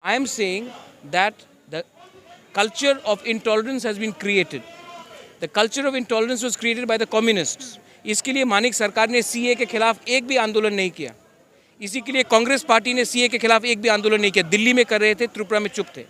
I am saying that the culture of intolerance has been created. The culture of intolerance was created by the communists. इसके लिए मानिक सरकार ने CA के खिलाफ एक भी आंदोलन नहीं किया. इसी के लिए कांग्रेस पार्टी ने सीए के खिलाफ एक भी आंदोलन नहीं किया. दिल्ली में कर रहे थे, त्रिपुरा में चुप थे.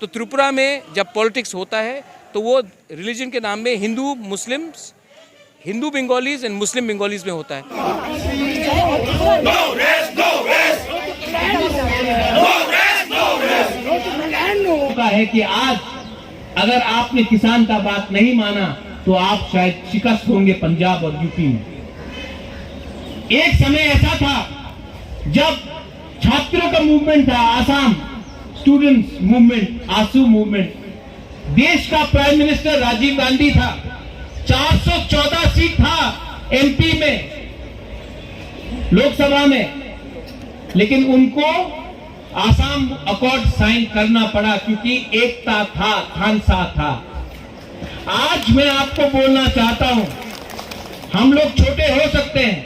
तो त्रिपुरा में जब पॉलिटिक्स होता है तो वो रिलीजन के नाम में Hindu Muslims, Hindu Bengalis and Muslim Bengalis में होता है. है कि आज अगर आपने किसान का बात नहीं माना तो आप शायद शिकस्त होंगे पंजाब और यूपी में. एक समय ऐसा था जब छात्रों का मूवमेंट था, आसाम स्टूडेंट्स मूवमेंट, आसू मूवमेंट. देश का प्राइम मिनिस्टर राजीव गांधी था. 414 सीट था एमपी में, लोकसभा में, लेकिन उनको आसाम अकॉर्ड साइन करना पड़ा क्योंकि एकता था, खानसा था. आज मैं आपको बोलना चाहता हूं, हम लोग छोटे हो सकते हैं,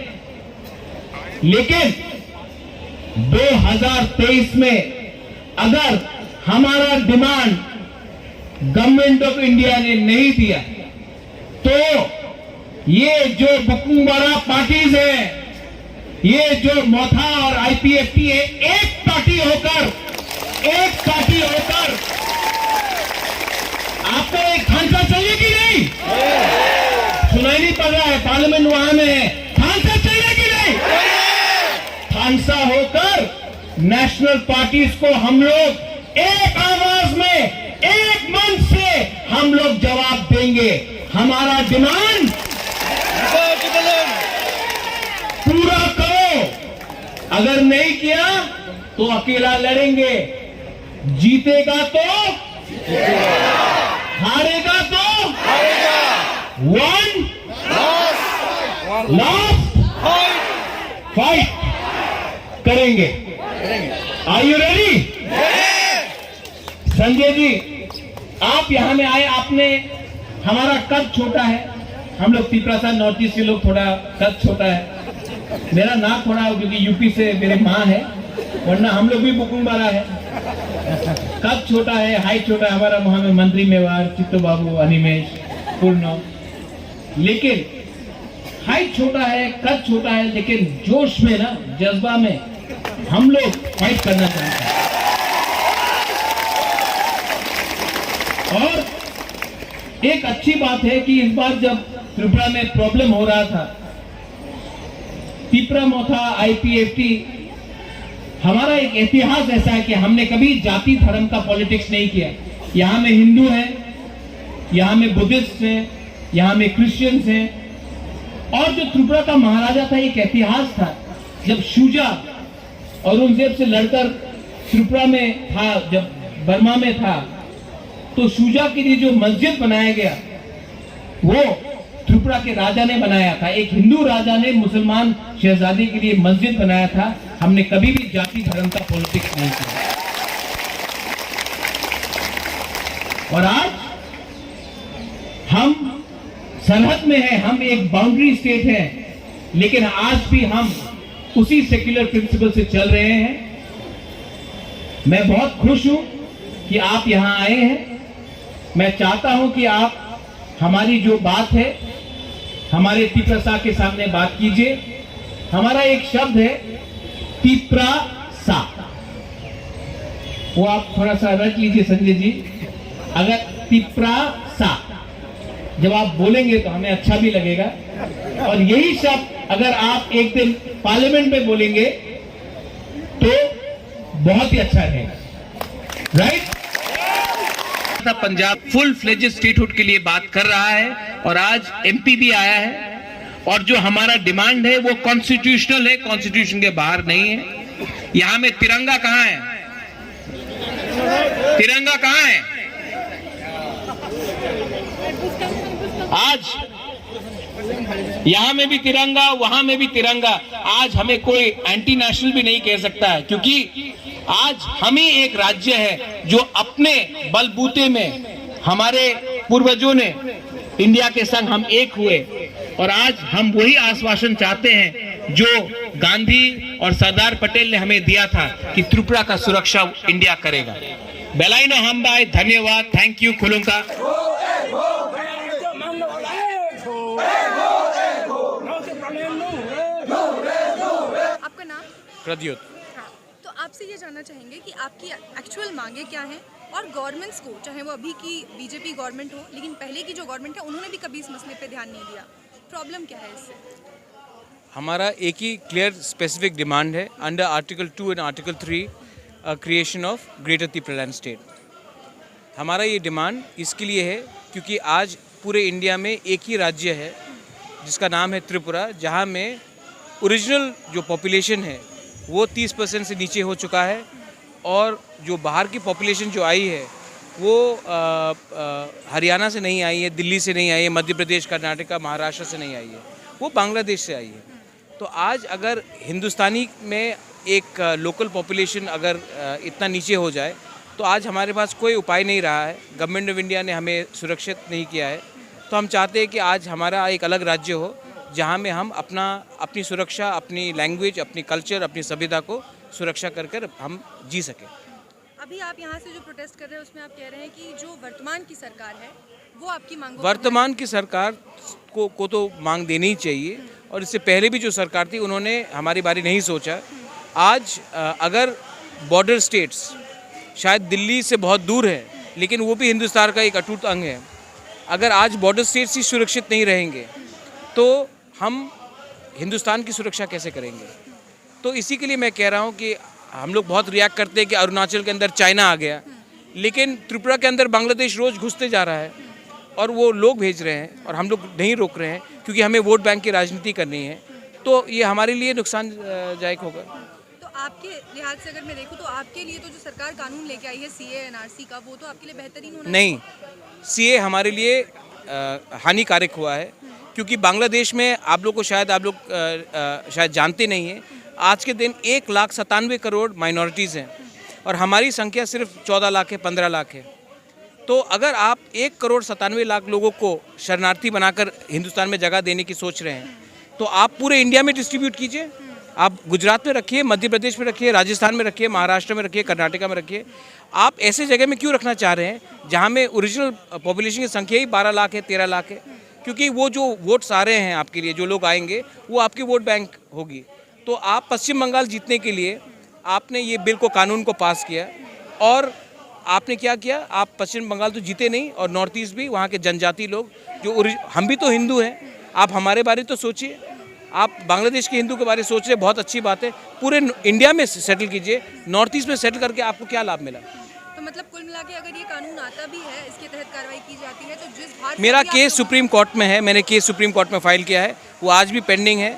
लेकिन 2023 में अगर हमारा डिमांड गवर्नमेंट ऑफ इंडिया ने नहीं दिया तो ये जो बुकुंगवारा पार्टीज है, ये जो मोथा और आईपीएफटी है, एक पार्टी होकर आपको एक खानसा चाहिए कि नहीं? सुनाई नहीं पड़ रहा है, पार्लियामेंट वहां में है. खानसा चाहिए कि नहीं? खानसा होकर नेशनल पार्टीज को हम लोग एक आवाज में, एक मंच से हम लोग जवाब देंगे. हमारा डिमांड पूरा करो. अगर नहीं किया तो अकेला लड़ेंगे. जीतेगा तो हारेगा तो वन लास्ट फाइट करेंगे. Are you ready? Sanjay ji, आप यहां में आए, आपने, हमारा कद छोटा है, हम लोग तिपरासा नॉर्थ ईस्ट से लोग, थोड़ा कद छोटा है. मेरा नाक थोड़ा, क्योंकि यूपी से मेरे माँ है, वरना हम लोग भी बुकुंगवारा है. कद छोटा है, हाइट छोटा है. हमारा वहां में मंत्री मेवाड़, चित्तो बाबू, अनिमेश, पूर्ण, लेकिन हाइट छोटा है, कद छोटा है, लेकिन जोश में ना, जज्बा में हम लोग फाइट करना चाहते हैं. और एक अच्छी बात है कि इस बार जब त्रिपुरा में प्रॉब्लम हो रहा था, त्रिपुरा मोथा आईपीएफटी, हमारा एक इतिहास ऐसा है कि हमने कभी जाति धर्म का पॉलिटिक्स नहीं किया. यहां में हिंदू हैं, यहां में बुद्धिस्ट हैं, यहां में क्रिश्चियंस हैं. और जो त्रिपुरा का महाराजा था, एक इतिहास था. जब शुजा औरंगजेब से लड़कर त्रिपुरा में था, जब बर्मा में था, तो शुजा के लिए जो मस्जिद बनाया गया वो त्रिपुरा के राजा ने बनाया था. एक हिंदू राजा ने मुसलमान शहजादी के लिए मस्जिद बनाया था. हमने कभी भी जाति धर्म का पॉलिटिक्स नहीं किया. और आज हम सरहद में हैं, हम एक बाउंड्री स्टेट हैं, लेकिन आज भी हम उसी सेक्युलर प्रिंसिपल से चल रहे हैं. मैं बहुत खुश हूं कि आप यहां आए हैं. मैं चाहता हूं कि आप हमारी जो बात है, हमारे तिपरासा के सामने बात कीजिए. हमारा एक शब्द है तिपरासा, वो आप थोड़ा सा रट लीजिए संजय जी. अगर तिपरासा जब आप बोलेंगे तो हमें अच्छा भी लगेगा. और यही शब्द अगर आप एक दिन पार्लियामेंट में बोलेंगे तो बहुत ही अच्छा रहेगा. Right? Punjab full fledge statehood के लिए बात कर रहा है और आज एमपी भी आया है. और जो हमारा डिमांड है वो कॉन्स्टिट्यूशनल है, कॉन्स्टिट्यूशन के बाहर नहीं है. यहां में तिरंगा कहां है? तिरंगा कहां है? आज यहां में भी तिरंगा, वहां में भी तिरंगा. आज हमें कोई एंटी नेशनल भी नहीं कह सकता है, क्योंकि आज हम ही एक राज्य है जो अपने बलबूते में, हमारे पूर्वजों ने इंडिया के संग हम एक हुए. और आज हम वही आश्वासन चाहते हैं जो गांधी और सरदार पटेल ने हमें दिया था कि त्रिपुरा का सुरक्षा इंडिया करेगा। बेलाइनो हम भाई, धन्यवाद, थैंक यू खुलुंका। आपका नाम? प्रद्योत। हाँ, तो आपसे ये जानना चाहेंगे कि आपकी एक्चुअल मांगे क्या हैं और गवर्नमेंट्स को, चाहे वो अभी की बीजेपी गवर्नमेंट हो, लेकिन पहले की जो गवर्नमेंट है उन्होंने भी कभी इस मसले पे ध्यान नहीं दिया, प्रॉब्लम क्या है इससे? हमारा एक ही क्लियर स्पेसिफिक डिमांड है under article 2 and article 3 creation of greater Tripuraland state. हमारा ये डिमांड इसके लिए है क्योंकि आज पूरे इंडिया में एक ही राज्य है जिसका नाम है त्रिपुरा, जहाँ में ओरिजिनल जो पॉपुलेशन है वो 30% से नीचे हो चुका है और जो बाहर की पॉपुलेशन जो आई है वो हरियाणा से नहीं आई है, दिल्ली से नहीं आई है, मध्य प्रदेश, कर्नाटका, महाराष्ट्र से नहीं आई है, वो बांग्लादेश से आई है। तो आज अगर हिंदुस्तानी में एक लोकल पॉपुलेशन अगर इतना नीचे हो जाए तो आज हमारे पास कोई उपाय नहीं रहा है। गवर्नमेंट ऑफ इंडिया ने हमें सुरक्षित नहीं किया है, तो हम चाहते हैं कि आज हमारा एक अलग राज्य हो जहाँ में हम अपनी सुरक्षा, अपनी लैंग्वेज, अपनी कल्चर, अपनी सभ्यता को सुरक्षा कर हम जी सकें। अभी आप यहाँ से जो प्रोटेस्ट कर रहे हैं उसमें आप कह रहे हैं कि जो वर्तमान की सरकार है वो आपकी मांगों वर्तमान की सरकार को तो मांग देनी ही चाहिए और इससे पहले भी जो सरकार थी उन्होंने हमारी बारे नहीं सोचा। आज अगर बॉर्डर स्टेट्स शायद दिल्ली से बहुत दूर है लेकिन वो भी हिंदुस्तान का एक अटूट अंग है। अगर आज बॉर्डर स्टेट्स ही सुरक्षित नहीं रहेंगे तो हम हिंदुस्तान की सुरक्षा कैसे करेंगे? तो इसी के लिए मैं कह रहा हूँ कि हम लोग बहुत रिएक्ट करते हैं कि अरुणाचल के अंदर चाइना आ गया, लेकिन त्रिपुरा के अंदर बांग्लादेश रोज़ घुसते जा रहा है और वो लोग भेज रहे हैं और हम लोग नहीं रोक रहे हैं क्योंकि हमें वोट बैंक की राजनीति करनी है। तो ये हमारे लिए नुकसानदायक होगा। तो आपके लिहाज से अगर मैं देखूँ तो आपके लिए तो जो सरकार कानून लेके आई है CA NRC का, वो तो आपके लिए बेहतरीन होना नहीं, CA हमारे लिए हानिकारक हुआ है क्योंकि बांग्लादेश में आप लोग शायद जानते नहीं हैं, आज के दिन 1,97,000,000 माइनॉरिटीज़ हैं और हमारी संख्या सिर्फ 14 लाख है, 15 लाख है। तो अगर आप 1,97,00,000 लोगों को शरणार्थी बनाकर हिंदुस्तान में जगह देने की सोच रहे हैं तो आप पूरे इंडिया में डिस्ट्रीब्यूट कीजिए। आप गुजरात में रखिए, मध्य प्रदेश में रखिए, राजस्थान में रखिए, महाराष्ट्र में रखिए, कर्नाटका में रखिए। आप ऐसे जगह में क्यों रखना चाह रहे हैं जहाँ में ओरिजिनल पॉपुलेशन की संख्या ही 12 लाख है, 13 लाख है? क्योंकि वो जो वोट्स आ रहे हैं आपके लिए, जो लोग आएंगे वो आपकी वोट बैंक होगी। तो आप पश्चिम बंगाल जीतने के लिए आपने ये बिल को, कानून को पास किया और आपने क्या किया, आप पश्चिम बंगाल तो जीते नहीं और नॉर्थ ईस्ट भी, वहाँ के जनजाति लोग जो हम भी तो हिंदू हैं, आप हमारे बारे तो सोचिए। आप बांग्लादेश के हिंदू के बारे में सोच रहे, बहुत अच्छी बात है, पूरे इंडिया में सेटल कीजिए। नॉर्थ ईस्ट में सेटल करके आपको क्या लाभ मिला? तो मतलब कुल मिला के अगर ये कानून आता भी है, इसके तहत कार्रवाई की जाती है, तो जिस भारत मेरा केस सुप्रीम कोर्ट में है, मैंने केस सुप्रीम कोर्ट में फाइल किया है, वो आज भी पेंडिंग है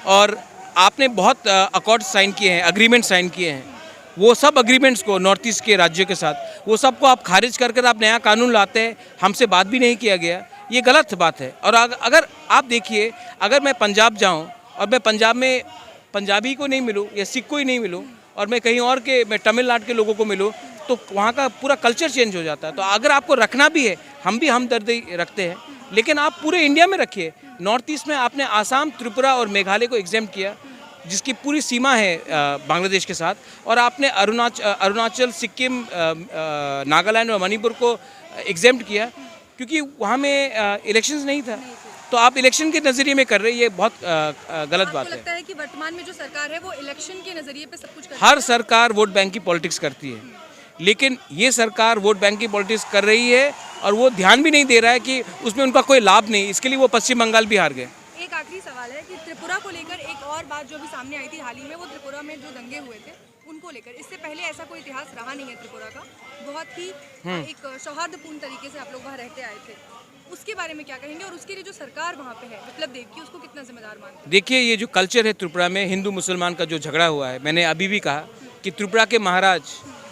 और आपने बहुत अकॉर्ड साइन किए हैं, अग्रीमेंट साइन किए हैं। वो सब अग्रीमेंट्स को नॉर्थ ईस्ट के राज्यों के साथ, वो सबको आप खारिज कर आप नया कानून लाते हैं, हमसे बात भी नहीं किया गया, ये गलत बात है। और अगर आप देखिए, अगर मैं पंजाब जाऊं और मैं पंजाब में पंजाबी को नहीं मिलूं या सिख को ही नहीं मिलूं और मैं कहीं और के, मैं तमिलनाडु के लोगों को मिलूं तो वहाँ का पूरा कल्चर चेंज हो जाता है। तो अगर आपको रखना भी है, हम भी हमदर्दी रखते हैं, लेकिन आप पूरे इंडिया में रखिए। नॉर्थ ईस्ट में आपने आसाम, त्रिपुरा और मेघालय को एग्जेम्प्ट किया जिसकी पूरी सीमा है बांग्लादेश के साथ, और आपने अरुणाचल, सिक्किम, नागालैंड और मणिपुर को एग्जेम्प्ट किया क्योंकि वहाँ में इलेक्शंस नहीं था। तो आप इलेक्शन के नज़रिए में कर रहे हैं, ये बहुत गलत बात है। लगता है कि वर्तमान में जो सरकार है वो इलेक्शन के नज़रिए पे सब कुछ कर हर सरकार वोट बैंक की पॉलिटिक्स करती है, लेकिन ये सरकार वोट बैंक की पॉलिटिक्स कर रही है और वो ध्यान भी नहीं दे रहा है कि उसमें उनका कोई लाभ नहीं, इसके लिए वो पश्चिम बंगाल भी हार गए। एक आखिरी सवाल है कि त्रिपुरा को लेकर एक और बात जो भी सामने आई थी हाल ही में, वो त्रिपुरा में जो दंगे हुए थे उनको लेकर। इससे पहले ऐसा कोई इतिहास रहा नहीं है त्रिपुरा का, बहुत ही एक सौहार्दपूर्ण तरीके से आप लोग वहाँ रहते आए थे, उसके बारे में क्या कहेंगे? और उसके लिए जो सरकार वहाँ पे है विप्लव देव की, उसको कितना जिम्मेदार मानते हैं? देखिए, ये जो कल्चर है त्रिपुरा में, हिंदू मुसलमान का जो झगड़ा हुआ है, मैंने अभी भी कहा कि त्रिपुरा के महाराज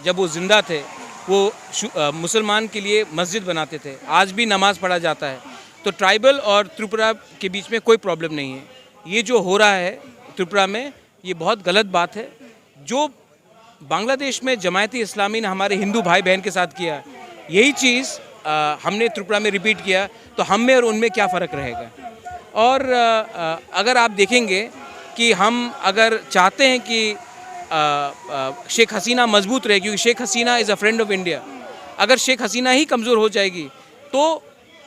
जब वो जिंदा थे वो मुसलमान के लिए मस्जिद बनाते थे, आज भी नमाज पढ़ा जाता है। तो ट्राइबल और त्रिपुरा के बीच में कोई प्रॉब्लम नहीं है। ये जो हो रहा है त्रिपुरा में, ये बहुत गलत बात है। जो बांग्लादेश में जमायत इस्लामी ने हमारे हिंदू भाई बहन के साथ किया, यही चीज़ हमने त्रिपुरा में रिपीट किया, तो हम में और उनमें क्या फ़र्क रहेगा? और अगर आप देखेंगे कि हम अगर चाहते हैं कि शेख हसीना मजबूत रहे, क्योंकि Sheikh Hasina is a friend of India, अगर शेख हसीना ही कमज़ोर हो जाएगी तो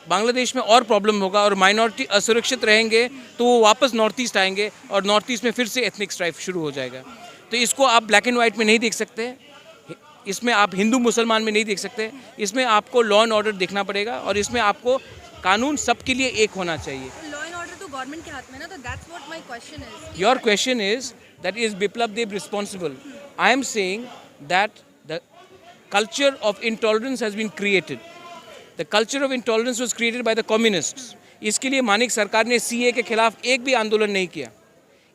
बांग्लादेश में और प्रॉब्लम होगा और माइनॉरिटी असुरक्षित रहेंगे तो वो वापस नॉर्थ ईस्ट आएंगे और नॉर्थ ईस्ट में फिर से एथनिक स्ट्राइफ शुरू हो जाएगा। तो इसको आप ब्लैक एंड वाइट में नहीं देख सकते, इसमें आप हिंदू मुसलमान में नहीं देख सकते, इसमें आपको लॉ एंड ऑर्डर देखना पड़ेगा और इसमें आपको कानून सबके लिए एक होना चाहिए। लॉ एंड ऑर्डर तो गवर्नमेंट के हाथ में ना, तो that's what my question is. Your question is that is Biplab Deb responsible? I am saying that the culture of intolerance has been created. The culture of intolerance was created by the communists. इसके लिए मानिक सरकार ने CA के खिलाफ एक भी आंदोलन नहीं किया।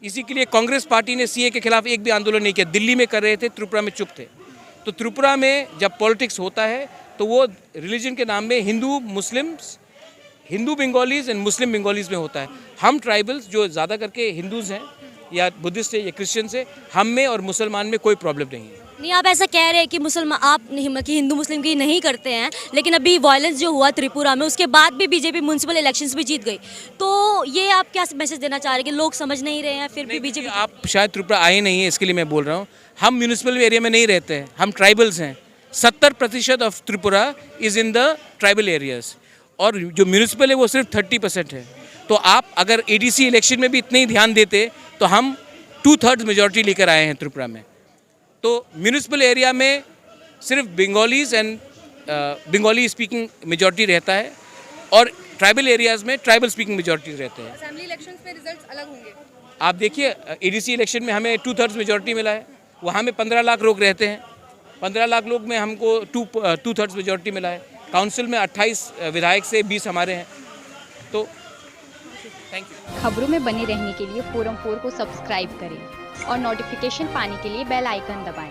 इसी के लिए कांग्रेस पार्टी ने सीए के खिलाफ एक भी आंदोलन नहीं किया। दिल्ली में कर रहे थे, त्रिपुरा में चुप थे। तो त्रिपुरा में जब पॉलिटिक्स होता है तो वो रिलीजन के नाम में Hindu Muslims, Hindu Bengalis and Muslim Bengalis में होता है। हम ट्राइबल्स जो ज़्यादा करके हिंदूज़ हैं या बुद्धिस्ट है या क्रिश्चियन है, हम में और मुसलमान में कोई प्रॉब्लम नहीं है। नहीं, आप ऐसा कह रहे हैं कि मुसलमान आप नहीं कि हिंदू मुस्लिम की नहीं करते हैं, लेकिन अभी वायलेंस जो हुआ त्रिपुरा में उसके बाद भी बीजेपी म्यूनसिपल इलेक्शंस भी जीत गई, तो ये आप क्या मैसेज देना चाह रहे हैं कि लोग समझ नहीं रहे हैं फिर भी बीजेपी? आप शायद त्रिपुरा आए नहीं है, इसके लिए मैं बोल रहा हूँ। हम म्यूनसिपल एरिया में नहीं रहते हैं, हम ट्राइबल्स हैं। 70% of Tripura is in the tribal areas और जो म्यूनसिपल है वो सिर्फ 30% है। तो आप अगर एडीसी इलेक्शन में भी इतने ही ध्यान देते तो हम 2/3 मेजॉरिटी लेकर आए हैं त्रिपुरा में। तो म्यूनसिपल एरिया में सिर्फ Bengalis and Bengali speaking majority रहता है और ट्राइबल एरियाज़ में ट्राइबल स्पीकिंग मेजॉरिटी रहते हैं। असेंबली इलेक्शंस में रिजल्ट्स अलग होंगे। आप देखिए एडीसी इलेक्शन में हमें 2/3 मेजॉरिटी मिला है, वहाँ में 15 लाख लोग रहते हैं, 15 लाख लोग में हमको 2/3 मेजॉरिटी मिला है। काउंसिल में 28 विधायक से 20 हमारे हैं। तो थैंक यू। खबरों में बने रहने के लिए फोरम 4 को सब्सक्राइब करें और नोटिफिकेशन पाने के लिए बेल आइकन दबाएं।